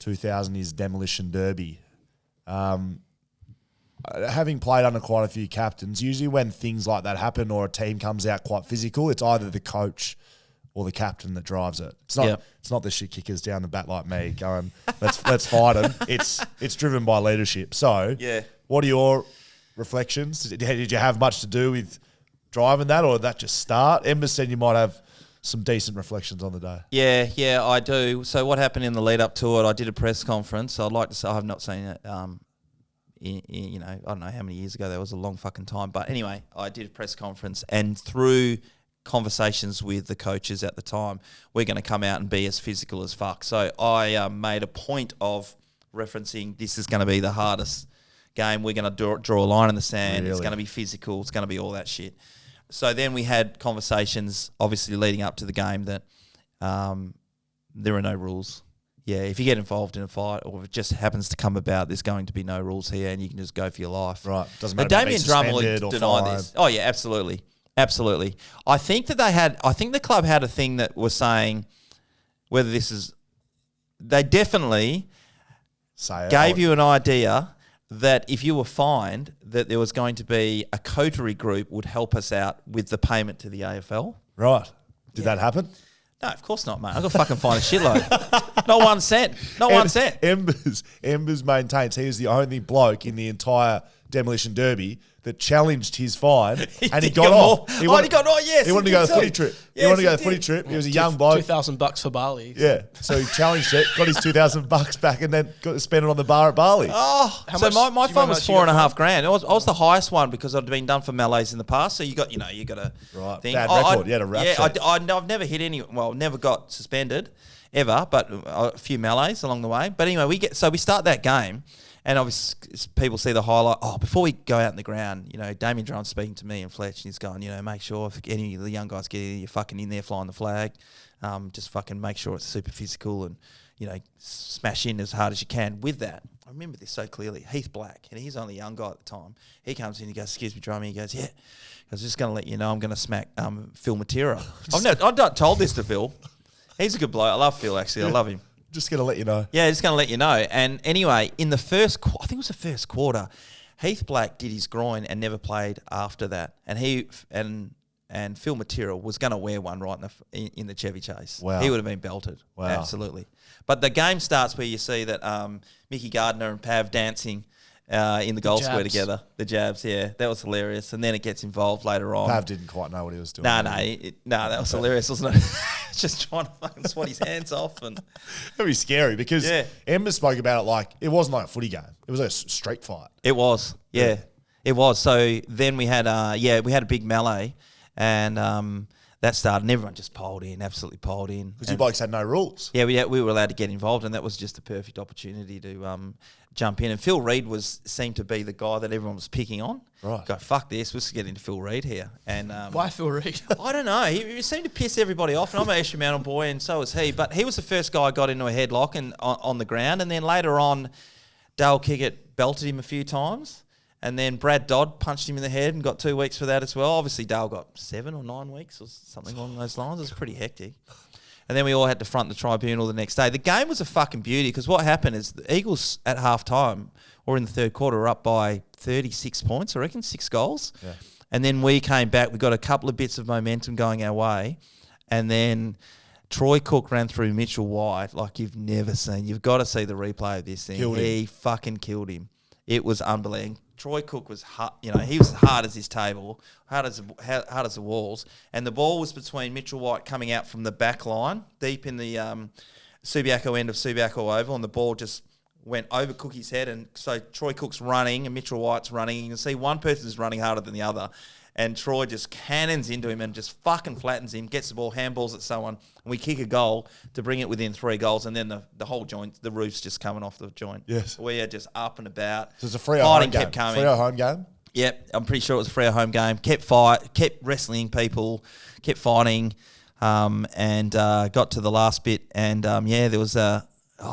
2000 is Demolition Derby. Having played under quite a few captains, usually when things like that happen or a team comes out quite physical, it's either the coach or the captain that drives it. It's not. It's not the shit kickers down the bat like me going, let's fight them. It's driven by leadership. So, what are your reflections? Did you have much to do with driving that, or did that just start? Emma said you might have some decent reflections on the day. Yeah, I do. So what happened in the lead up to it? I did a press conference. I'd like to say I have not seen it. I don't know how many years ago. That was a long fucking time. But anyway, I did a press conference, and through conversations with the coaches at the time, we're going to come out and be as physical as fuck. So I made a point of referencing this is going to be the hardest game. We're going to draw a line in the sand. Really? It's going to be physical. It's going to be all that shit. So then we had conversations, obviously leading up to the game, that there are no rules. Yeah, if you get involved in a fight or if it just happens to come about, there's going to be no rules here and you can just go for your life. Right. Doesn't matter. But Damien Drummond denied this. Oh, yeah, absolutely. Absolutely. I think the club had a thing that was saying whether this is, they definitely gave you an idea that if you were fined, that there was going to be a coterie group would help us out with the payment to the AFL. Right. Did that happen? No, of course not, mate. I got fucking fined a shitload. Not 1 cent. Not 1 cent. Embers maintains he was the only bloke in the entire Demolition Derby that challenged his fine and he got off. He wanted to go to the footy trip. He wanted to go to the footy trip. He was a young bloke. $2,000 for Bali. Yeah. So he challenged it, got his $2,000 back and then got to spend it on the bar at Bali. Oh, so my fine was $4,500. I was the highest one because I'd been done for melees in the past. So you got to right. Thing. Bad record. You had a rap sheet. I've never hit never got suspended ever, but a few melees along the way. But anyway, we start that game. And obviously, people see the highlight. Oh, before we go out in the ground, Damien Drummond's speaking to me and Fletch, and he's going, make sure if any of the young guys get in, you're fucking in there flying the flag. Just fucking make sure it's super physical and, smash in as hard as you can with that. I remember this so clearly. Heath Black, and he's only a young guy at the time. He comes in, he goes, excuse me, Drummond. He goes, yeah. I was just going to let you know I'm going to smack Phil Matera. I've not told this to Phil. He's a good bloke. I love Phil, actually. I love him. Just going to let you know. Yeah, just going to let you know. And anyway, in the first, I think it was the first quarter, Heath Black did his groin and never played after that. And he and Phil Matera was going to wear one right in the Chevy Chase. Wow. He would have been belted. Wow. Absolutely. But the game starts where you see that Mickey Gardner and Pav dancing in the goal square together. The jabs, yeah. That was hilarious. And then it gets involved later on. Pav didn't quite know what he was doing. No, that was hilarious, wasn't it? Just trying to fucking swat his hands off. And that'd be scary because Emma spoke about it like it wasn't like a footy game. It was a street fight. It was, yeah. It was. So then we had we had a big melee and that started and everyone just absolutely piled in. Because you blokes had no rules. Yeah, we were allowed to get involved and that was just the perfect opportunity to jump in. And Phil Reid seemed to be the guy that everyone was picking on. Right. Go, fuck this, let's get into Phil Reid here. And why Phil Reid? I don't know. He seemed to piss everybody off. And I'm an extra mountain boy and so was he. But he was the first guy I got into a headlock and on the ground. And then later on, Dale Kiggett belted him a few times. And then Brad Dodd punched him in the head and got 2 weeks for that as well. Obviously, Dale got 7 or 9 weeks or something along those lines. It was pretty hectic. And then we all had to front the tribunal the next day. The game was a fucking beauty because what happened is the Eagles at halftime or in the third quarter were up by 36 points, I reckon, 6 goals. Yeah. And then we came back. We got a couple of bits of momentum going our way. And then Troy Cook ran through Mitchell White like you've never seen. You've got to see the replay of this thing. He fucking killed him. It was unbelievable. Troy Cook was hard, he was hard as his table, hard as the walls, and the ball was between Mitchell White coming out from the back line, deep in the Subiaco end of Subiaco Oval, and the ball just went over Cookie's head, and so Troy Cook's running and Mitchell White's running. You can see one person's running harder than the other, and Troy just cannons into him and just fucking flattens him, gets the ball, handballs at someone, and we kick a goal to bring it within 3 goals, and then the whole joint, the roof's just coming off the joint. Yes. We are just up and about. So it's a Freo home game. Kept coming. Freo home game? Yep, I'm pretty sure it was a Freo home game. Kept wrestling people, kept fighting, and got to the last bit, and there was a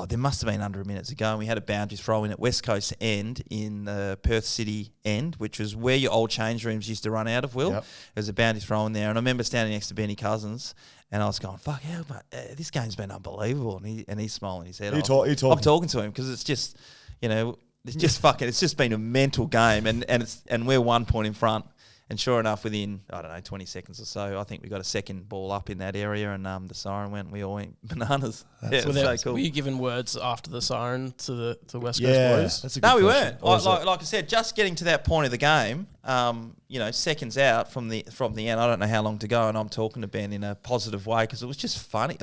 there must have been under a minute to go, and we had a boundary throw in at West Coast end in the Perth City end, which was where your old change rooms used to run out of, Will. Yep. There was a boundary throw in there, and I remember standing next to Benny Cousins, and I was going, fuck, hell, this game's been unbelievable, and he's smiling his head off. I'm talking to him, because it's just, it's just been a mental game, and we're 1 point in front. And sure enough, within, 20 seconds or so, I think we got a second ball up in that area, and the siren went, we all went bananas. It was so cool. Were you giving words after the siren to the West Coast boys? That's a good question. We weren't. Like I said, just getting to that point of the game, seconds out from the end, I don't know how long to go, and I'm talking to Ben in a positive way, because it was just funny.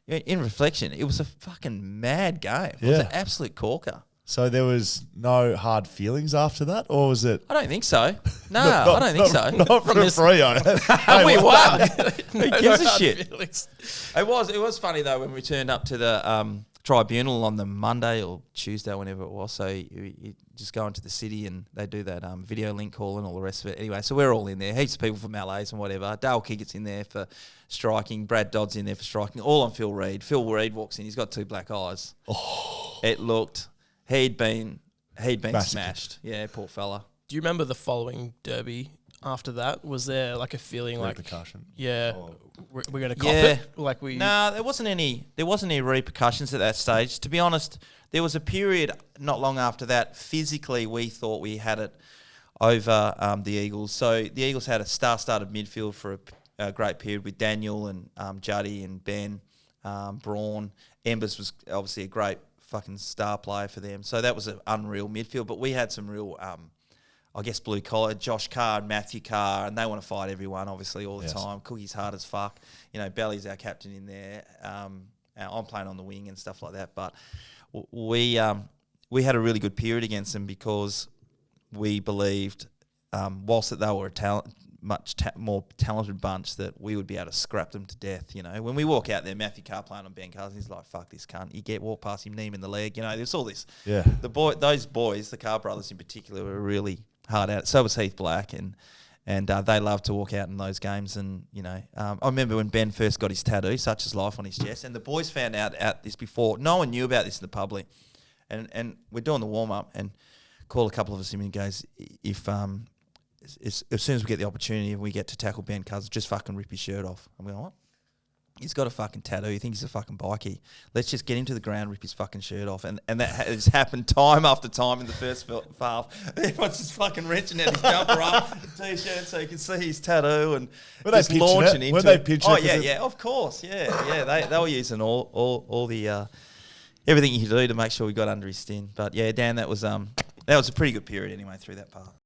In reflection, it was a fucking mad game. It was an absolute corker. So there was no hard feelings after that, or was it? I don't think so. No, I don't think so. Not from free on it. We won. Who gives a shit? It was funny though when we turned up to the tribunal on the Monday or Tuesday, whenever it was. So you just go into the city and they do that video link call and all the rest of it. Anyway, so we're all in there. Heaps of people from LA's and whatever. Dale Kiggett's in there for striking. Brad Dodd's in there for striking. All on Phil Reid. Phil Reid walks in. He's got 2 black eyes. Oh. It looked. He'd been smashed. Yeah, poor fella. Do you remember the following derby after that? Was there like a feeling repercussion? We're going to cop it? No, there wasn't any repercussions at that stage. To be honest, there was a period not long after that, physically we thought we had it over the Eagles. So the Eagles had a star-started midfield for a great period with Daniel and Juddy and Ben, Braun. Embers was obviously a great fucking star player for them. So that was an unreal midfield. But we had some real, blue collar, Josh Carr and Matthew Carr, and they want to fight everyone, obviously, all the time. Cookie's hard as fuck. Belly's our captain in there. I'm playing on the wing and stuff like that. But we had a really good period against them because we believed, whilst that they were a more talented bunch, that we would be able to scrap them to death. When we walk out there, Matthew Carr playing on Ben Cousins, he's like, fuck this cunt. You walk past him, knee him in the leg. There's all this. Yeah. Those boys, the Carr brothers in particular, were really hard at it. So was Heath Black, and they love to walk out in those games. And I remember when Ben first got his tattoo, Such Is Life, on his chest, and the boys found out this before. No one knew about this in the public, and we're doing the warm up, and call a couple of us in and goes, if as soon as we get the opportunity and we get to tackle Ben Cousins, just fucking rip his shirt off. I'm going, what? He's got a fucking tattoo. You think he's a fucking bikie? Let's just get him to the ground, rip his fucking shirt off. And that has happened time after time in the first half. Everyone's just fucking wrenching out his jumper up, t-shirt, so you can see his tattoo, and just launching into it. Were they pitching it? Yeah, of course. Yeah. They were using all the everything you could do to make sure we got under his skin. But yeah, Dan, that was a pretty good period anyway through that part.